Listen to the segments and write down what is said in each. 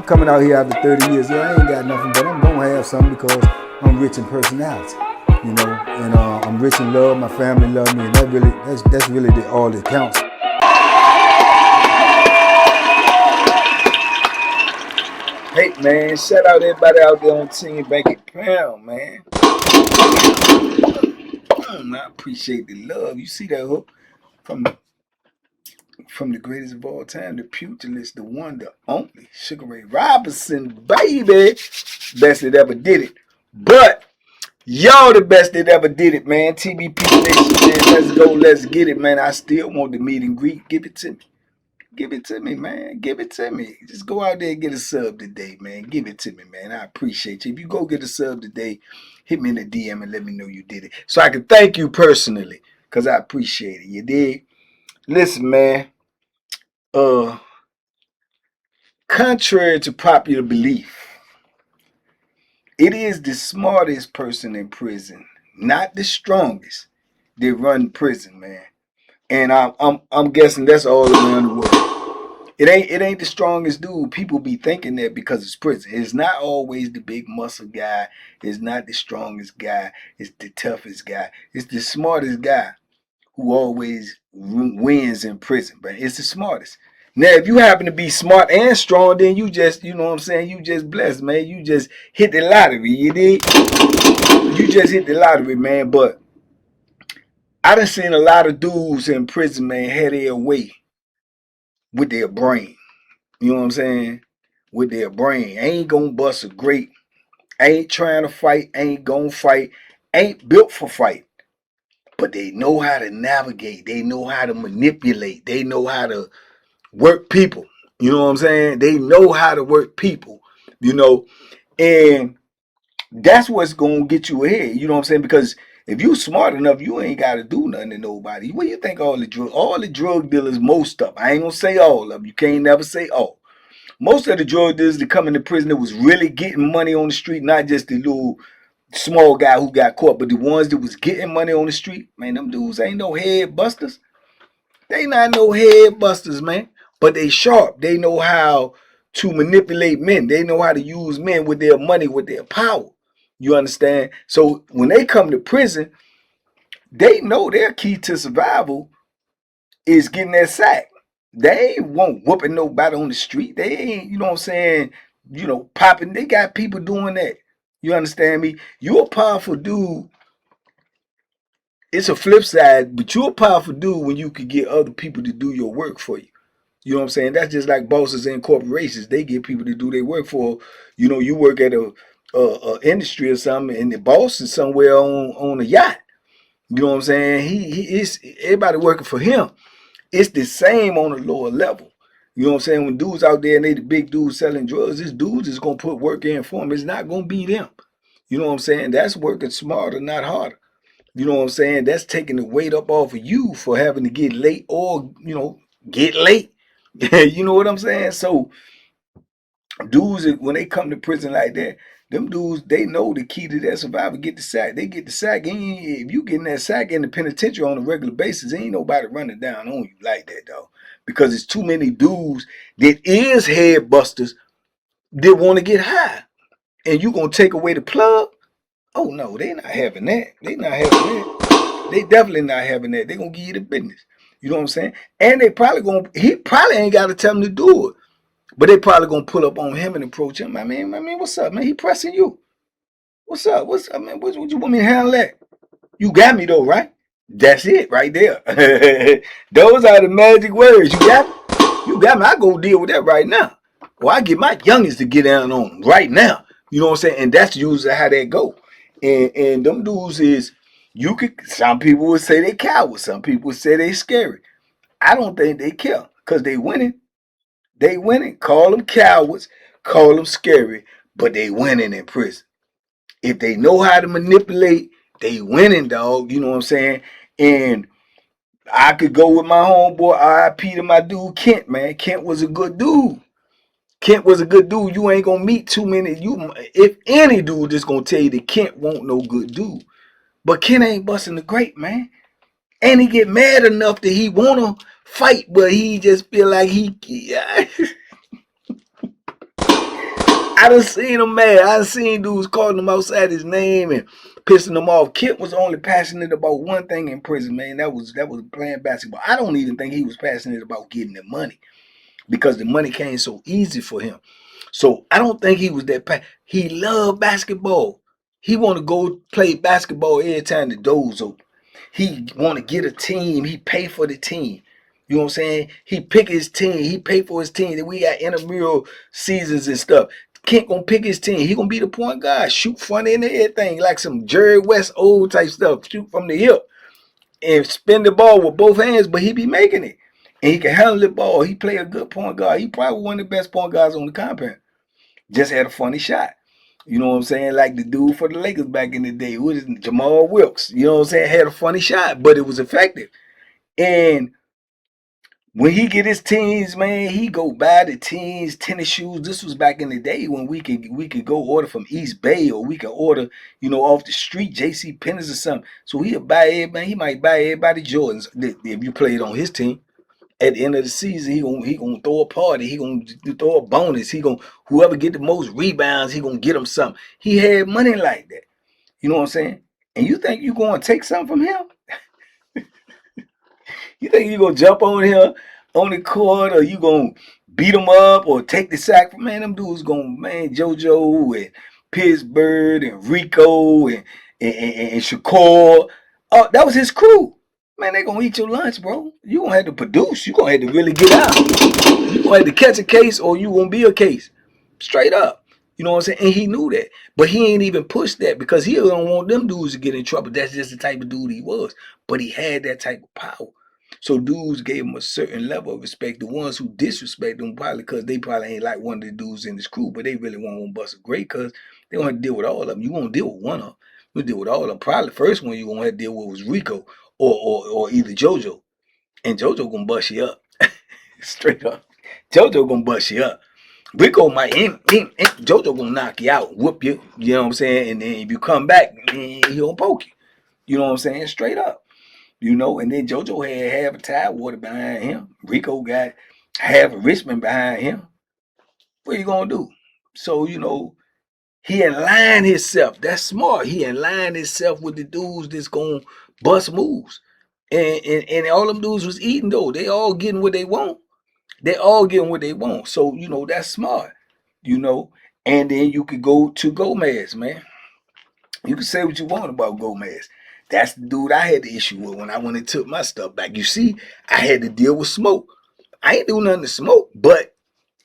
coming out here after 30 years. Yeah, I ain't got nothing, but I'm gonna have something because I'm rich in personality, you know, and I'm rich in love. My family love me, and that's really all that counts. Hey man, shout out everybody out there on Team Banky Pound, man. I appreciate the love. You see that hook from the greatest of all time, the pugilist, the one, the only, Sugar Ray Robinson, baby. Best that ever did it. But y'all the best that ever did it, man. TBP Nation, man. Let's go, let's get it, man. I still want the meet and greet. Give it to me. Give it to me, man. Give it to me. Just go out there and get a sub today, man. Give it to me, man. I appreciate you. If you go get a sub today, hit me in the DM and let me know you did it, so I can thank you personally, because I appreciate it. You dig? Listen, man. Contrary to popular belief, it is the smartest person in prison, not the strongest, that run prison, man. And I'm guessing that's all around the world. It ain't the strongest dude. People be thinking that because it's prison. It's not always the big muscle guy. It's not the strongest guy. It's the toughest guy. It's the smartest guy who always wins in prison, but it's the smartest. Now, if you happen to be smart and strong, then you just, you know what I'm saying, you just blessed, man. You just hit the lottery, you dig? You just hit the lottery, man. But I done seen a lot of dudes in prison, man, had their way with their brain. You know what I'm saying? With their brain. Ain't gonna bust a grape. Ain't trying to fight. Ain't gonna fight. Ain't built for fight. But they know how to navigate. They know how to manipulate. They know how to work people. You know what I'm saying? They know how to work people, you know, and that's what's going to get you ahead. You know what I'm saying? Because if you smart enough, you ain't got to do nothing to nobody. What do you think all the drug dealers, most of, I ain't going to say all of them. You can't never say all. Most of the drug dealers that come into prison that was really getting money on the street, not just the little small guy who got caught, but the ones that was getting money on the street, man, them dudes ain't no head busters. They not no head busters, man. But they sharp. They know how to manipulate men. They know how to use men with their money, with their power. You understand? So when they come to prison, they know their key to survival is getting that sack. They ain't won't whooping nobody on the street. They ain't, you know what I'm saying, popping. They got people doing that. You understand me? You're a powerful dude. It's a flip side, but you're a powerful dude when you could get other people to do your work for you. You know what I'm saying? That's just like bosses in corporations. They get people to do their work for. You work at a industry or something, and the boss is somewhere on a yacht. You know what I'm saying? He is everybody working for him. It's the same on a lower level. You know what I'm saying? When dudes out there and they the big dudes selling drugs, this dudes is gonna put work in for them. It's not gonna be them. You know what I'm saying? That's working smarter, not harder. You know what I'm saying? That's taking the weight up off of you for having to get late or, get late. You know what I'm saying? So dudes, when they come to prison like that, them dudes, they know the key to their survival. Get the sack. They get the sack. If you getting that sack in the penitentiary on a regular basis, ain't nobody running down on you like that, though. Because it's too many dudes that is head busters that want to get high. And you gonna take away the plug? Oh no, they not having that. They not having that. They definitely not having that. They gonna give you the business. You know what I'm saying? And he probably ain't got to tell them to do it. But they probably gonna pull up on him and approach him. I mean, what's up, man? He pressing you. What's up? What's up, man? What you want me to handle that? You got me though, right? That's it right there. Those are the magic words. You got me? You got me. I go deal with that right now. Or I get my youngest to get down on him right now. You know what I'm saying? And that's usually how that go. And them dudes is, some people would say they cowards. Some people would say they scary. I don't think they care because they winning. They winning. Call them cowards, call them scary, but they winning in prison. If they know how to manipulate, they winning, dog. You know what I'm saying? And I could go with my homeboy, RIP to my dude Kent, man. Kent was a good dude. Kent was a good dude. You ain't gonna meet too many. If any dude just gonna tell you that Kent won't no good dude. But Kent ain't busting the grape, man. And he get mad enough that he wanna fight, but he just feel like I done seen him mad. I done seen dudes calling him outside his name and pissing him off. Kip was only passionate about one thing in prison, man. That was playing basketball. I don't even think he was passionate about getting the money because the money came so easy for him. So I don't think he was that. He loved basketball. He want to go play basketball every time the doors open. He want to get a team. He pay for the team. You know what I'm saying? He pick his team. He pay for his team. Then we got intramural seasons and stuff. Kent gonna pick his team. He gonna be the point guard. Shoot front end and everything. Like some Jerry West old type stuff. Shoot from the hip. And spin the ball with both hands, but he be making it. And he can handle the ball. He play a good point guard. He probably one of the best point guards on the compound. Just had a funny shot. You know what I'm saying? Like the dude for the Lakers back in the day. Who is Jamal Wilkes? You know what I'm saying? Had a funny shot, but it was effective. And when he get his teams, man, he go buy the teams tennis shoes. This was back in the day when we could go order from East Bay, or we could order, off the street, J.C. Penney's or something. So he'll buy everybody. He might buy everybody Jordans if you played on his team. At the end of the season, he gonna throw a party. He gonna throw a bonus. Whoever get the most rebounds, he gonna get him something. He had money like that. You know what I'm saying? And you think you gonna take something from him? You think you gonna jump on him on the court, or you gonna beat him up or take the sack? Man, them dudes JoJo and Pittsburgh and Rico and Shakur. Oh, that was his crew. Man, they gonna eat your lunch, bro. You gonna have to produce. You gonna have to really get out. You gonna have to catch a case, or you gonna be a case. Straight up. You know what I'm saying? And he knew that. But he ain't even pushed that because he don't want them dudes to get in trouble. That's just the type of dude he was. But he had that type of power. So dudes gave him a certain level of respect. The ones who disrespect him probably because they probably ain't like one of the dudes in his crew, but they really want to bust a great because they don't have to deal with all of them. You won't deal with one of them. You deal with all of them. Probably the first one you gonna have to deal with was Rico or either JoJo. And JoJo gonna bust you up. Straight up. JoJo gonna bust you up. Rico might JoJo gonna knock you out, whoop you, you know what I'm saying? And then if you come back, he gonna poke you. You know what I'm saying? Straight up. And then JoJo had half a Tidewater behind him. Rico got half of Richmond behind him. What you gonna do? So, he aligned himself. That's smart. He aligned himself with the dudes that's gonna bust moves. And all them dudes was eating though. They all getting what they want. They all getting what they want. So, that's smart. And then you could go to Gomez, man. You can say what you want about Gomez. That's the dude I had the issue with when I went and took my stuff back. You see, I had to deal with smoke. I ain't do nothing to smoke, but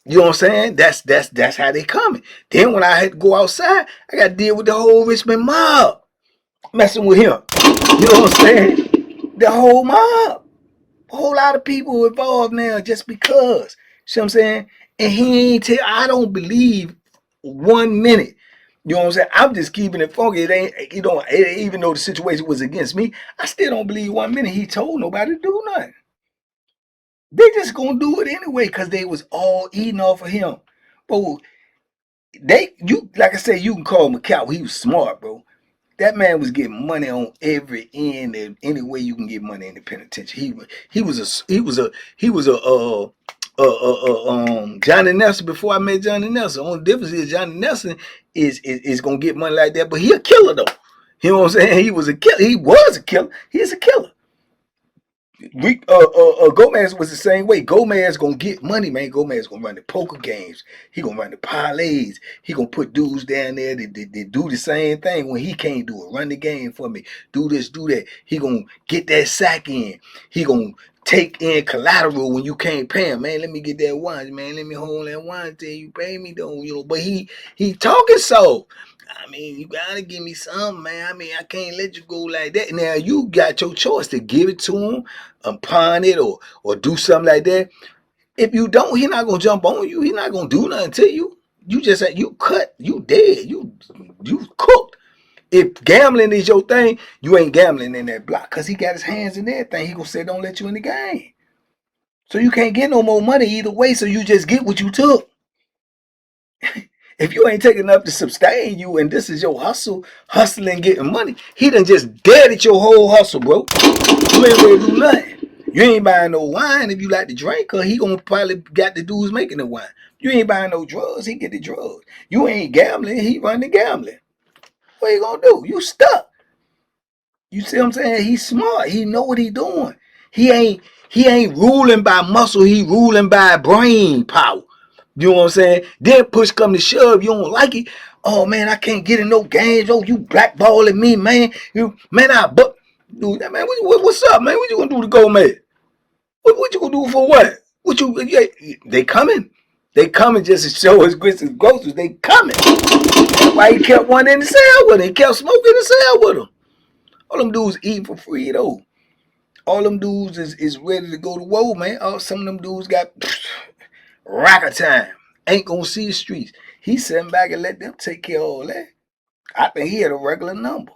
you know what I'm saying? That's how they coming. Then when I had to go outside, I got to deal with the whole Richmond mob messing with him. You know what I'm saying? The whole mob. A whole lot of people involved now just because. See what I'm saying? And he ain't I don't believe 1 minute. You know what I'm saying? I'm just keeping it funky. It ain't, even though the situation was against me, I still don't believe 1 minute he told nobody to do nothing. They just gonna do it anyway because they was all eating off of him. But like I said, you can call him a cow. He was smart, bro. That man was getting money on every end and any way you can get money in the penitentiary. He was a Johnny Nelson before I met Johnny Nelson. The only difference is Johnny Nelson is gonna get money like that, but he a killer though. You know what I'm saying? He was a killer. He was a killer. He's a killer. Gomez was the same way. Gomez gonna get money, man. Gomez gonna run the poker games. He gonna run the parlays. He gonna put dudes down there that do the same thing when he can't do it. Run the game for me. Do this, do that. He gonna get that sack in. He gonna take in collateral when you can't pay him. Man, let me get that wine, man. Let me hold that wine till you pay me, though. But he talking so. I mean, you gotta give me some, man. I mean, I can't let you go like that. Now you got your choice to give it to him, pawn it, or do something like that. If you don't, he not gonna jump on you. He not gonna do nothing to you. You just you cut, you dead, you cooked. If gambling is your thing, you ain't gambling in that block because he got his hands in everything. He gonna say don't let you in the game. So you can't get no more money either way. So you just get what you took. If you ain't taking enough to sustain you and this is your hustling, getting money, he done just deaded your whole hustle, bro. You ain't ready to do nothing. You ain't buying no wine if you like to drink, cause he gonna probably got the dudes making the wine. You ain't buying no drugs, he get the drugs. You ain't gambling, he run the gambling. What you gonna do? You stuck. You see what I'm saying? He's smart. He know what he doing. He ain't he ain't ruling by muscle. He ruling by brain power. You know what I'm saying? Then push come to shove, you don't like it. Oh man, I can't get in no games. Oh, you blackballing me, man. You man, but dude, man, what's up, man? What you gonna do to go, man? What you gonna do for what? What you? Yeah, they coming. They coming just to show his grits and groceries. They coming. That's why he kept one in the cell with him. He kept smoking in the cell with him. All them dudes eating for free though. All them dudes is ready to go to war, man. Some of them dudes got racket time. Ain't gonna see the streets. He sitting back and let them take care of all that. I think he had a regular number.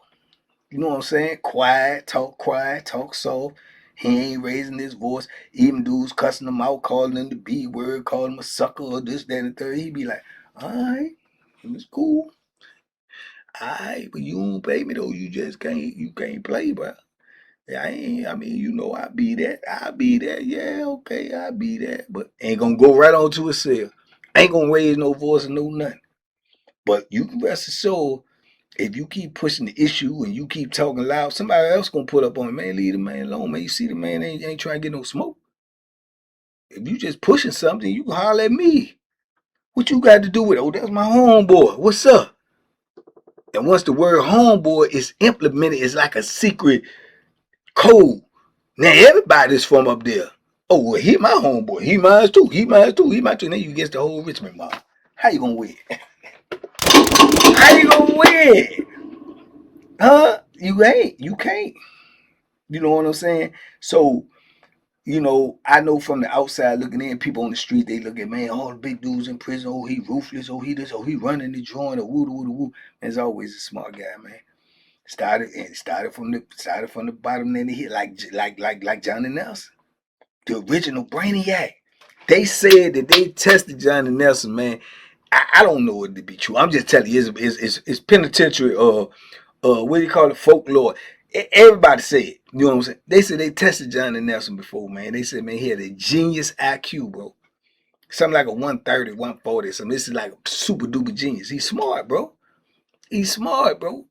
You know what I'm saying? Quiet, talk soft. He ain't raising his voice. Even dudes cussing him out, calling him the B word, calling him a sucker or this, that, and the third. He be like, all right, it's cool. All right, but you don't pay me though. You can't play, bro. I mean, you know, I be that. I be that. Yeah, okay, I be that. But ain't gonna go right on to a cell. Ain't gonna raise no voice or no nothing. But you can rest assured, if you keep pushing the issue and you keep talking loud, somebody else gonna put up on it. Man, leave the man alone, man. You see the man ain't trying to get no smoke. If you just pushing something, you can holler at me. What you got to do with it? Oh, that's my homeboy. What's up? And once the word homeboy is implemented, it's like a secret code. Now everybody's from up there. Oh, well, he my homeboy. He mine too. He mine too. He mine too. Then you get the whole Richmond mob. How you gonna win? How you gonna win? Huh? You ain't. You can't. You know what I'm saying? So, you know, I know from the outside looking in, people on the street, they look at, man, all the big dudes in prison. Oh, he ruthless. Oh, he this. Oh, he running the joint. Or woo, woo, woo. There's always a smart guy, man. Started from the bottom, then he hit like Johnny Nelson, the original Brainiac. They said that they tested Johnny Nelson, man. I don't know it to be true. I'm just telling you, it's penitentiary. What do you call it? Folklore. Everybody said it. You know what I'm saying? They said they tested Johnny Nelson before, man. They said, man, he had a genius IQ, bro. Something like a 130, 140, something. This is like a super duper genius. He's smart, bro. He's smart, bro.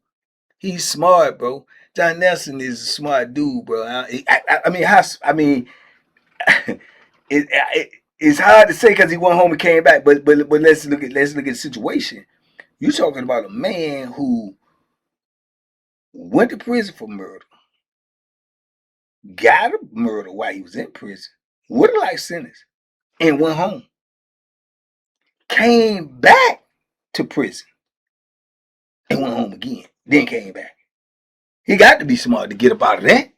He's smart, bro. John Nelson is a smart dude, bro. It's hard to say because he went home and came back. But let's look at the situation. You're talking about a man who went to prison for murder, got a murder while he was in prison, with a life sentence, and went home. Came back to prison and went home again. Then came back. He got to be smart to get up out of that.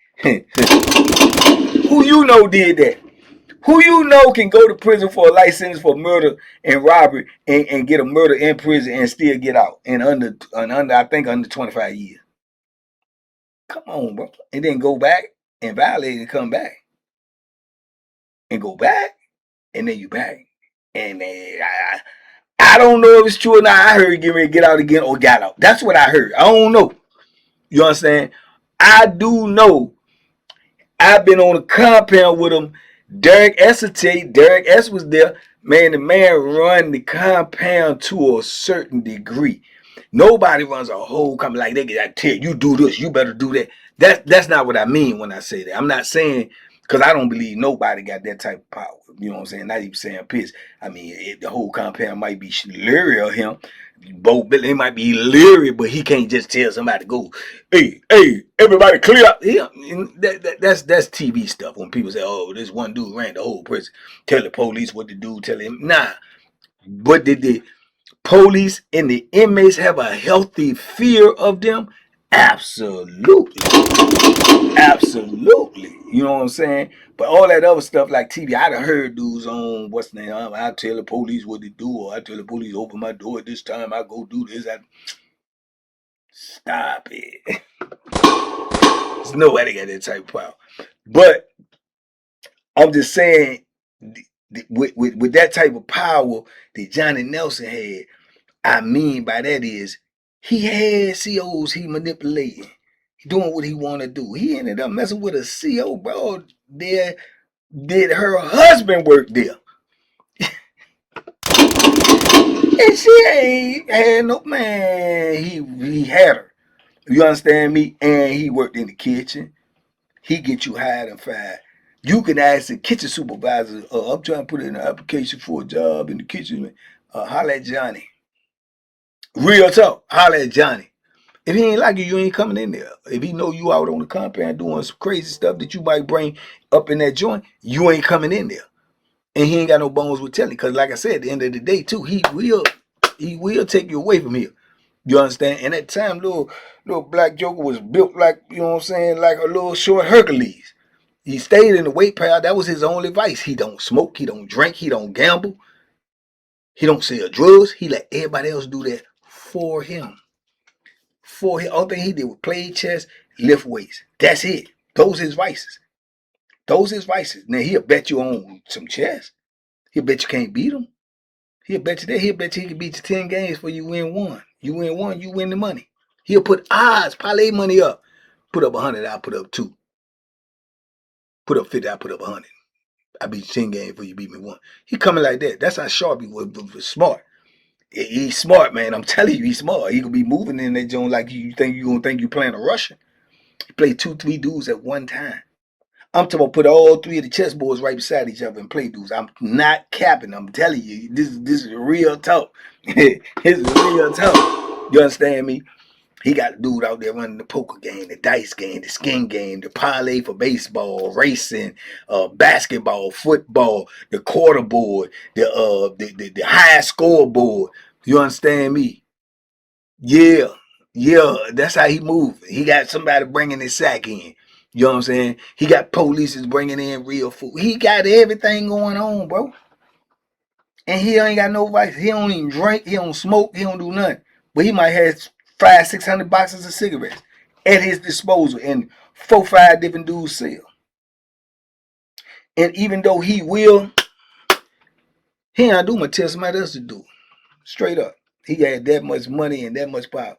Who you know did that? Who you know can go to prison for a life sentence for murder and robbery and get a murder in prison and still get out in under I think under 25 years? Come on, bro. And then go back and violate and come back. And go back and then you back. And then I don't know if it's true or not. I heard get ready to get out again or got out. That's what I heard. I don't know. You understand? I do know I've been on a compound with him. Derek S. was there. Man, the man run the compound to a certain degree. Nobody runs a whole company like they get tell you do this, you better do that. That's not what I mean when I say that. I'm not saying because I don't believe nobody got that type of power. You know what I'm saying? Not even saying piss. I mean, the whole compound might be leery of him. Both they might be leery, but he can't just tell somebody to go, hey, everybody clear up. Yeah, that's TV stuff. When people say, oh, this one dude ran the whole prison, tell the police what to do, tell him. Nah, but did the police and the inmates have a healthy fear of them? Absolutely. Absolutely. You know what I'm saying? But all that other stuff like TV, I done heard dudes on what's the name? I tell the police what to do, or I tell the police open my door at this time, I go do this. Stop it. There's nobody got that type of power. But I'm just saying, with that type of power that Johnny Nelson had, I mean by that is he had COs he manipulating, doing what he want to do. He ended up messing with a CO, bro. There did her husband work there. And she ain't had no man. He had her. You understand me? And he worked in the kitchen. He get you hired and fired. You can ask the kitchen supervisor, I'm trying to put in an application for a job in the kitchen. Holler at Johnny. Real talk. Holler at Johnny. If he ain't like you ain't coming in there. If he know you out on the compound doing some crazy stuff that you might bring up in that joint, you ain't coming in there. And he ain't got no bones with telling. Because like I said, at the end of the day, too, he will take you away from here. You understand? And at the time, little black Joker was built like, you know what I'm saying, like a little short Hercules. He stayed in the weight pile. That was his only vice. He don't smoke. He don't drink. He don't gamble. He don't sell drugs. He let everybody else do that for him. For him. All thing he did was play chess, lift weights. That's it. Those his vices. Those his vices. Now he'll bet you on some chess. He'll bet you can't beat him. He'll bet you that. He'll bet you he can beat you 10 games for you win one. You win one, you win the money. He'll put odds, parlay money up. Put up 100, I'll put up 2. Put up 50, I'll put up 100. I beat you 10 games before you beat me one. He coming like that. That's how sharp he was smart. He's smart, man. I'm telling you, he's smart. He could be moving in that joint like you think you gonna think you playing a Russian. He played 2, 3 dudes at one time. I'm talking about put all 3 of the chessboards right beside each other and play dudes. I'm not capping. I'm telling you, this is real talk. This is real talk. You understand me? He got a dude out there running the poker game, the dice game, the skin game, the parlay for baseball, racing, basketball, football, the quarter board, the high scoreboard. You understand me? Yeah, yeah, that's how he move. He got somebody bringing his sack in. You know what I'm saying? He got police bringing in real food. He got everything going on, bro. And he ain't got no vice. He don't even drink. He don't smoke. He don't do nothing. But he might have 500-600 boxes of cigarettes at his disposal, and 4-5 different dudes sell. And even though he ain't do much. Tell somebody else to do it. Straight up. He had that much money and that much power.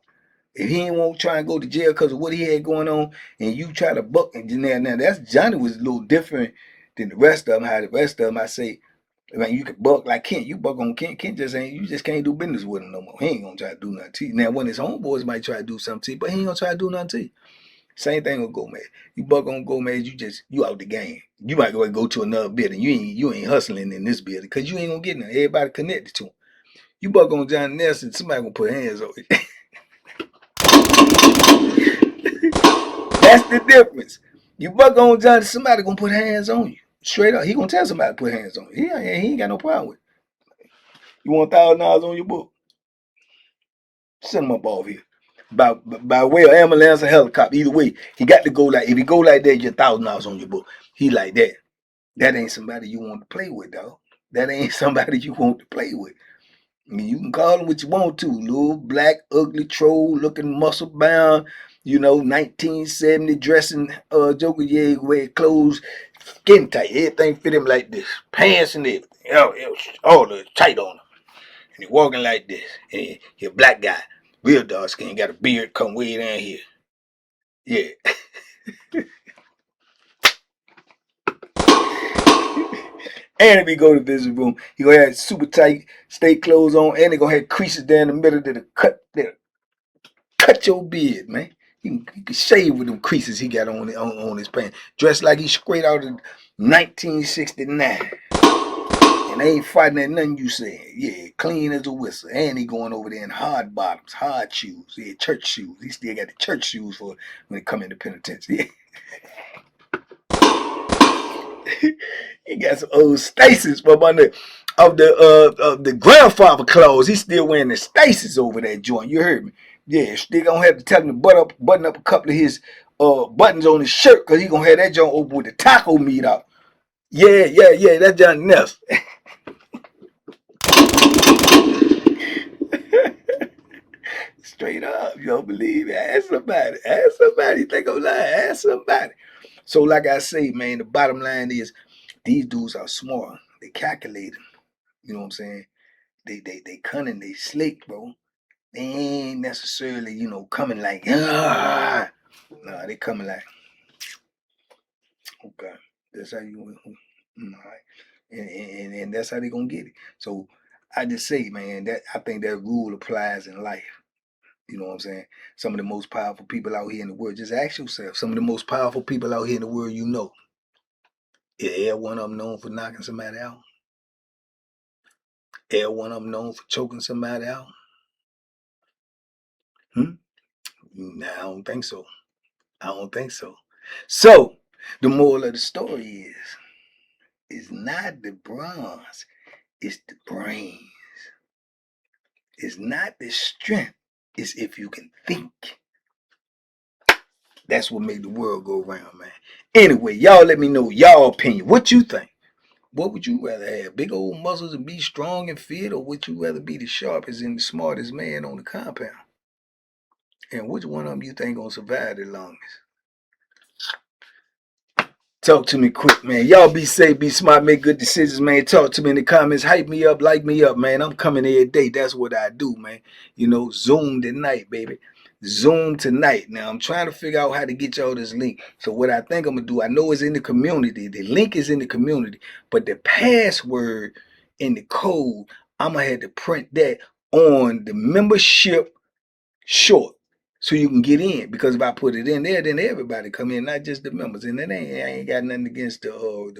If he ain't want to try and go to jail because of what he had going on, and you try to buck and now that's Johnny was a little different than the rest of them. How the rest of them, I say, I mean, you could buck like Kent. You buck on Kent. Kent just ain't. You just can't do business with him no more. He ain't gonna try to do nothing to you. Now, when his homeboys might try to do something to you, but he ain't gonna try to do nothing to you. Same thing with Gomez. You buck on Gomez, you out the game. You might go to another building. You ain't hustling in this building because you ain't gonna get nothing. Everybody connected to him. You buck on John Nelson, somebody gonna put hands on you. That's the difference. You buck on John, somebody gonna put hands on you. Straight up. He gonna tell somebody to put hands on you. He ain't got no problem with it. You want $1,000 on your book? Send him up off here. By way of ambulance or helicopter. Either way, he got to go like if he go like that, you're $1,000 on your book. He like that. That ain't somebody you want to play with, dog. That ain't somebody you want to play with. I mean, you can call him what you want to. Little black, ugly troll looking muscle bound, 1970 dressing Joker, yeah, wear clothes, skin tight. Everything fit him like this. Pants and everything. All the tight on him. And he walking like this. And he a black guy. Real dark skin, got a beard come way down here. Yeah. And if he go to the visit room, he gonna have super tight state clothes on, and they gonna have creases down the middle that cut your beard, man. You can shave with them creases he got on his pants. Dressed like he's straight out of 1969. And they ain't fighting at nothing you saying. Yeah, clean as a whistle. And he going over there in hard bottoms, hard shoes. Yeah, church shoes. He still got the church shoes for when he come into penitentiary. He got some old Stasis from under of the grandfather clothes. He's still wearing the Stasis over that joint. You heard me? Yeah, still gonna have to tell him to button up a couple of his buttons on his shirt because he gonna have that joint open with the taco meat out. Yeah. That's John Ness. Straight up, you don't believe it? Ask somebody. Ask somebody. You think I'm lying? Ask somebody. So, like I say, man, the bottom line is these dudes are smart. They calculating. You know what I'm saying? They cunning. They slick, bro. They ain't necessarily, coming like, ah. Nah, they coming like, okay, that's how you, all right. And that's how they gonna get it. So I just say, man, that I think that rule applies in life. You know what I'm saying? Some of the most powerful people out here in the world, just ask yourself, some of the most powerful people out here in the world you know, is every one of them known for knocking somebody out? Every one of them known for choking somebody out? Nah, I don't think so. I don't think so. So, the moral of the story is, it's not the bronze, it's the brains. It's not the strength, it's if you can think. That's what made the world go round, man. Anyway, y'all let me know y'all opinion. What you think? What would you rather have? Big old muscles and be strong and fit, or would you rather be the sharpest and the smartest man on the compound? And which one of them you think gonna survive the longest? Talk to me quick, man. Y'all be safe, be smart, make good decisions, man. Talk to me in the comments. Hype me up, like me up, man. I'm coming every day. That's what I do, man. You know, Zoom tonight, baby. Zoom tonight. Now, I'm trying to figure out how to get y'all this link. So what I think I'm going to do, I know it's in the community. The link is in the community. But the password and the code, I'm going to have to print that on the membership short, so you can get in. Because if I put it in there, then everybody come in, not just the members. And then I ain't got nothing against the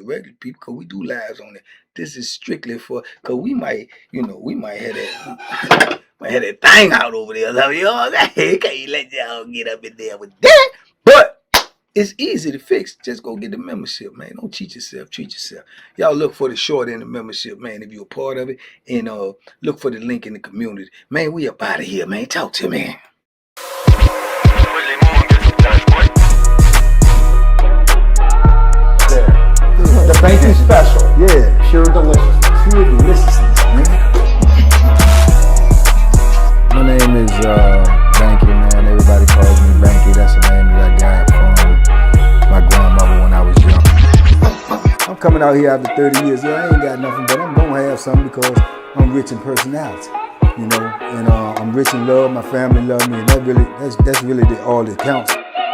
regular people, because we do lives on it. This is strictly for, because we might, you know, we might have that might have that thing out over there. So, you know what I'm saying? Can't let y'all get up in there with that. But it's easy to fix. Just go get the membership, man. Don't cheat yourself. Treat yourself. Y'all look for the short in the membership, man, if you're a part of it. And look for the link in the community. Man, we up out of here, man. Talk to me. The banky special. Yeah. Pure deliciousness. Pure deliciousness, man. My name is Banky, man. Everybody calls me Banky. That's the name that I got from my grandmother when I was young. I'm coming out here after 30 years. Yeah, I ain't got nothing, but I'm gonna have something because I'm rich in personality, you know, and I'm rich in love. My family love me, and that's really all that counts.